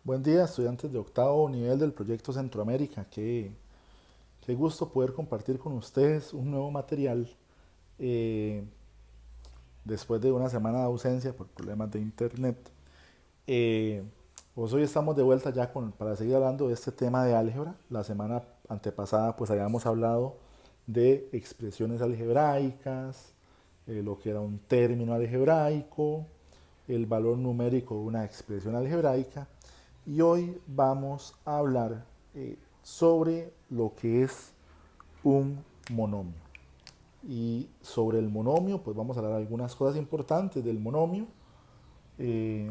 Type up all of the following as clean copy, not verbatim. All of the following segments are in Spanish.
Buen día, estudiantes de octavo nivel del proyecto Centroamérica. Qué gusto poder compartir con ustedes un nuevo material eh, después de una semana de ausencia por problemas de internet. Eh, pues hoy estamos de vuelta ya para seguir hablando de este tema de álgebra. La semana antepasada pues habíamos hablado de expresiones algebraicas, lo que era un término algebraico, el valor numérico de una expresión algebraica. Y hoy vamos a hablar sobre lo que es un monomio. Y sobre el monomio, pues vamos a hablar algunas cosas importantes del monomio, eh,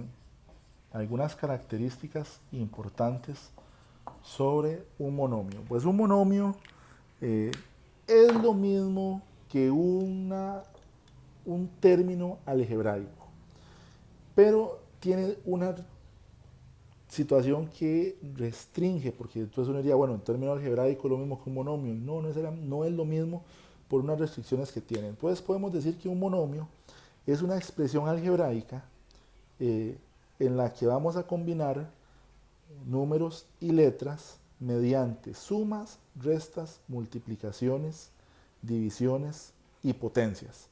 algunas características importantes sobre un monomio. Pues un monomio eh, es lo mismo que un término algebraico, pero tiene una situación que restringe, porque entonces uno diría, bueno, en términos algebraicos es lo mismo que un monomio. No es lo mismo por unas restricciones que tiene. Entonces podemos decir que un monomio es una expresión algebraica eh, en la que vamos a combinar números y letras mediante sumas, restas, multiplicaciones, divisiones y potencias.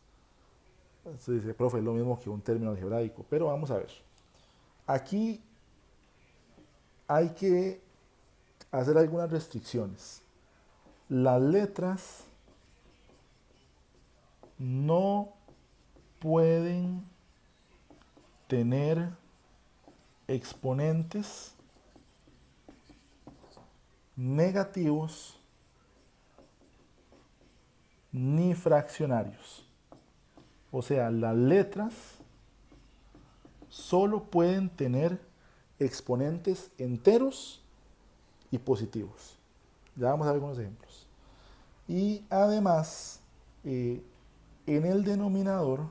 Entonces dice, profe, es lo mismo que un término algebraico, pero vamos a ver. Aquí hay que hacer algunas restricciones. Las letras no pueden tener exponentes negativos ni fraccionarios. O sea, las letras solo pueden tener exponentes enteros y positivos. Ya vamos a ver algunos ejemplos. Y además, en el denominador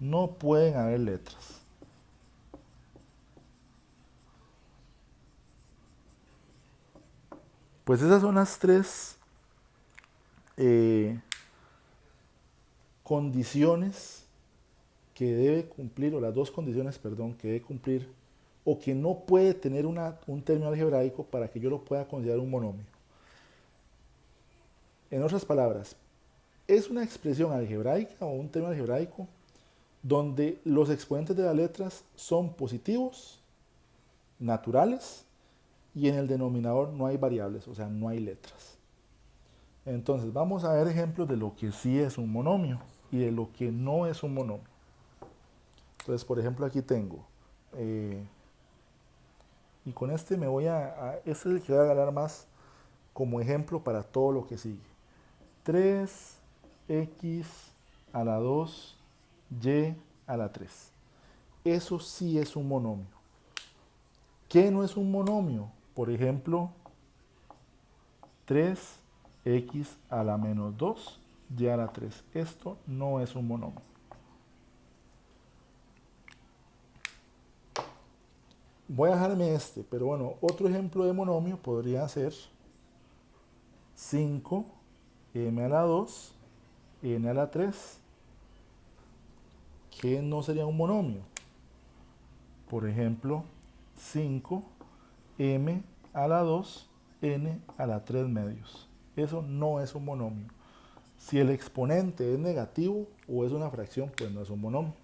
no pueden haber letras. Pues esas son las tres eh, condiciones que debe cumplir, o las dos condiciones, perdón, que debe cumplir, o que no puede tener un término algebraico para que yo lo pueda considerar un monomio. En otras palabras, es una expresión algebraica o un término algebraico donde los exponentes de las letras son positivos, naturales, y en el denominador no hay variables, o sea, no hay letras. Entonces, vamos a ver ejemplos de lo que sí es un monomio y de lo que no es un monomio. Entonces, por ejemplo, aquí tengo, y con este este es el que voy a ganar más como ejemplo para todo lo que sigue. 3x a la 2y a la 3. Eso sí es un monomio. ¿Qué no es un monomio? Por ejemplo, 3x a la menos 2 y a la 3. Esto no es un monomio. Voy a dejarme este, pero bueno, otro ejemplo de monomio podría ser 5m a la 2, n a la 3, que no sería un monomio. Por ejemplo, 5m a la 2, n a la 3 medios. Eso no es un monomio. Si el exponente es negativo o es una fracción, pues no es un monomio.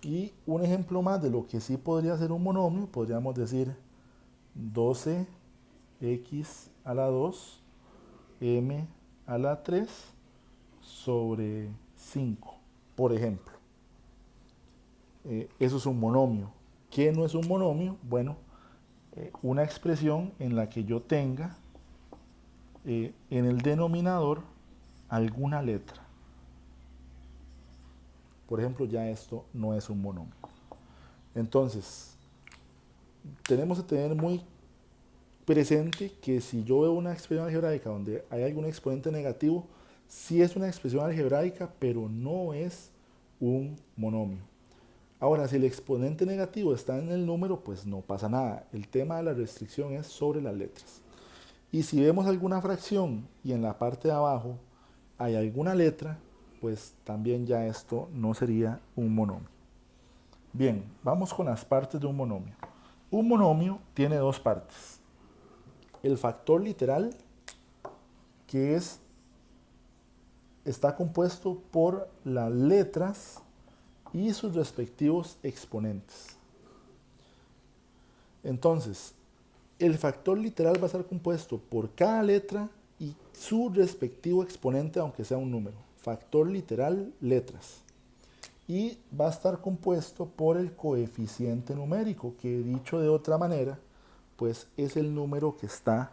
Y un ejemplo más de lo que sí podría ser un monomio, podríamos decir 12x a la 2, m a la 3 sobre 5, por ejemplo. Eso es un monomio. ¿Qué no es un monomio? Bueno, una expresión en la que yo tenga en el denominador alguna letra. Por ejemplo, ya esto no es un monomio. Entonces, tenemos que tener muy presente que si yo veo una expresión algebraica donde hay algún exponente negativo, sí es una expresión algebraica, pero no es un monomio. Ahora, si el exponente negativo está en el número, pues no pasa nada. El tema de la restricción es sobre las letras. Y si vemos alguna fracción y en la parte de abajo hay alguna letra, pues también ya esto no sería un monomio. Bien, vamos con las partes de un monomio. Un monomio tiene dos partes. El factor literal, que está compuesto por las letras y sus respectivos exponentes. Entonces, el factor literal va a estar compuesto por cada letra y su respectivo exponente, aunque sea un número. Factor literal, letras. Y va a estar compuesto por el coeficiente numérico, que dicho de otra manera, pues es el número que está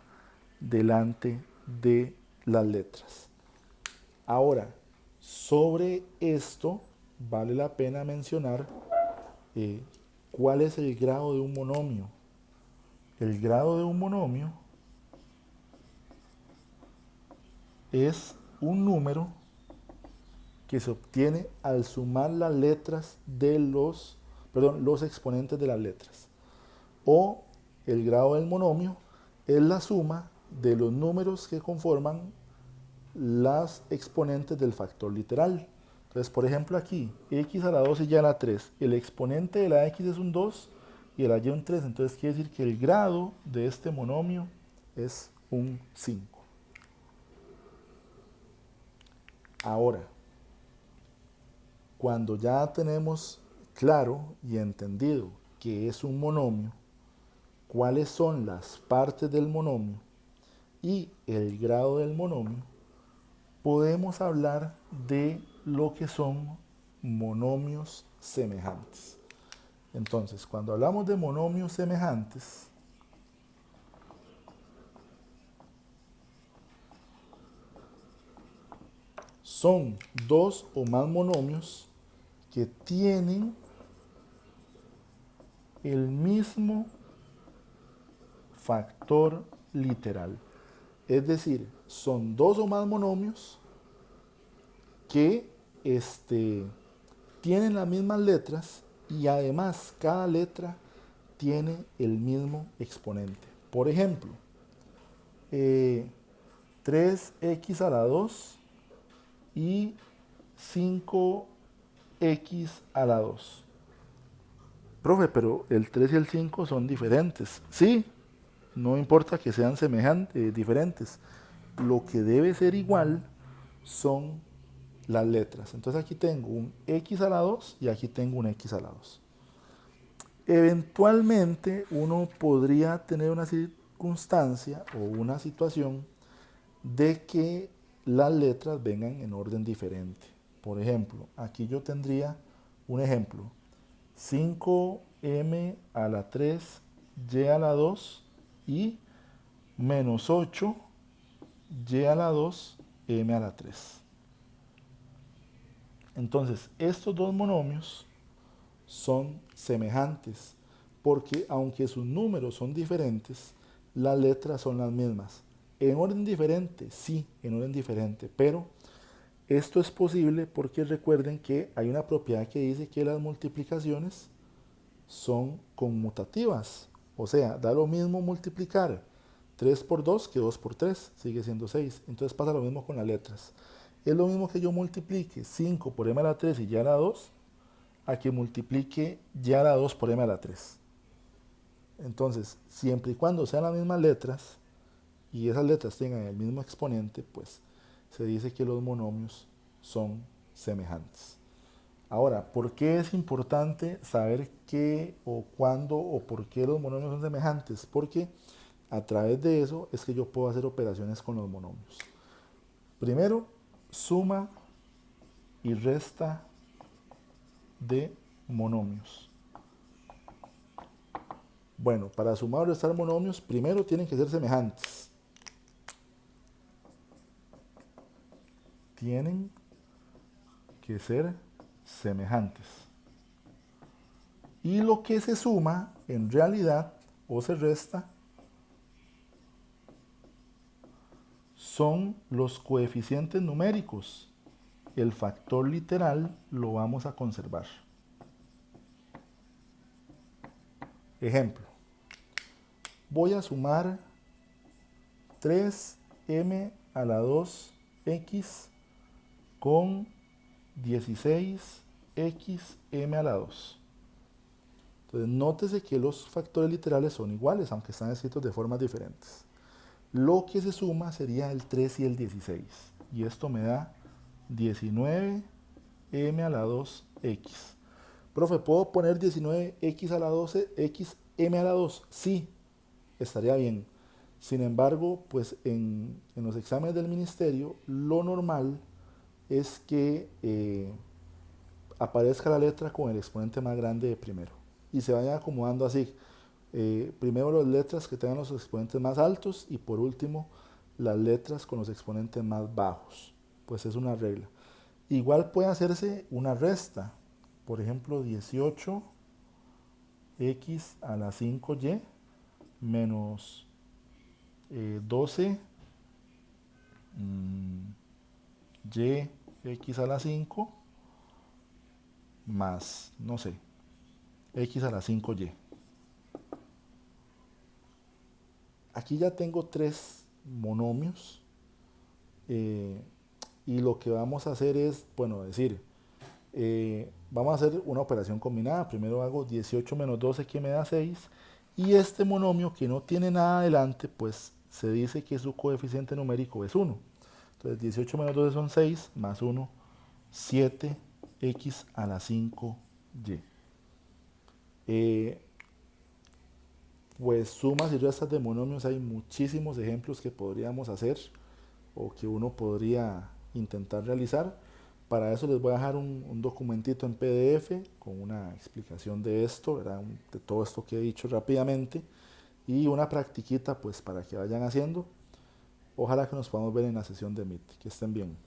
delante de las letras. Ahora, sobre esto vale la pena mencionar cuál es el grado de un monomio. El grado de un monomio es un número que se obtiene al sumar las letras de los exponentes de las letras. O el grado del monomio es la suma de los números que conforman las exponentes del factor literal. Entonces, por ejemplo, aquí, x a la 2 y y a la 3. El exponente de la x es un 2 y de la y un 3. Entonces, quiere decir que el grado de este monomio es un 5. Ahora, cuando ya tenemos claro y entendido que es un monomio, cuáles son las partes del monomio y el grado del monomio, podemos hablar de lo que son monomios semejantes. Entonces, cuando hablamos de monomios semejantes, son dos o más monomios que tienen el mismo factor literal. Es decir, son dos o más monomios que tienen las mismas letras y además cada letra tiene el mismo exponente. Por ejemplo, 3x a la 2 y 5x a la 2. Profe, pero el 3 y el 5 son diferentes. Sí, no importa que sean semejantes, diferentes. Lo que debe ser igual son las letras. Entonces aquí tengo un x a la 2 y aquí tengo un x a la 2. Eventualmente uno podría tener una circunstancia o una situación de que las letras vengan en orden diferente. Por ejemplo, aquí yo tendría un ejemplo. 5m a la 3, y a la 2 y menos 8, y a la 2, m a la 3. Entonces, estos dos monomios son semejantes, porque aunque sus números son diferentes, las letras son las mismas. En orden diferente, sí, en orden diferente, pero esto es posible porque recuerden que hay una propiedad que dice que las multiplicaciones son conmutativas. O sea, da lo mismo multiplicar 3 por 2 que 2 por 3, sigue siendo 6. Entonces pasa lo mismo con las letras. Es lo mismo que yo multiplique 5 por m a la 3 y y a la 2, a que multiplique y a la 2 por m a la 3. Entonces, siempre y cuando sean las mismas letras, y esas letras tengan el mismo exponente, pues se dice que los monomios son semejantes. Ahora, ¿por qué es importante saber qué o cuándo o por qué los monomios son semejantes? Porque a través de eso es que yo puedo hacer operaciones con los monomios. Primero, suma y resta de monomios. Bueno, para sumar o restar monomios, primero tienen que ser semejantes. Tienen que ser semejantes. Y lo que se suma, en realidad, o se resta, son los coeficientes numéricos. El factor literal lo vamos a conservar. Ejemplo, voy a sumar 3m a la 2x con 16xm a la 2. Entonces, nótese que los factores literales son iguales, aunque están escritos de formas diferentes. Lo que se suma sería el 3 y el 16. Y esto me da 19m a la 2x. Profe, ¿puedo poner 19x a la 12, xm a la 2? Sí, estaría bien. Sin embargo, pues en los exámenes del ministerio, lo normal es que aparezca la letra con el exponente más grande de primero. Y se vayan acomodando así. Primero las letras que tengan los exponentes más altos y por último las letras con los exponentes más bajos. Pues es una regla. Igual puede hacerse una resta. Por ejemplo, 18x a la 5y menos 12 y x a la 5 más, no sé, x a la 5y. Aquí ya tengo tres monomios y lo que vamos a hacer es, bueno, decir, vamos a hacer una operación combinada. Primero hago 18 menos 12 que me da 6 y este monomio que no tiene nada adelante, pues se dice que su coeficiente numérico es 1. Entonces 18 menos 12 son 6 más 1, 7x a la 5y. Pues sumas y restas de monomios hay muchísimos ejemplos que podríamos hacer o que uno podría intentar realizar. Para eso les voy a dejar un documentito en PDF con una explicación de esto, ¿verdad? De todo esto que he dicho rápidamente y una practiquita pues para que vayan haciendo. Ojalá que nos podamos ver en la sesión de Meet. Que estén bien.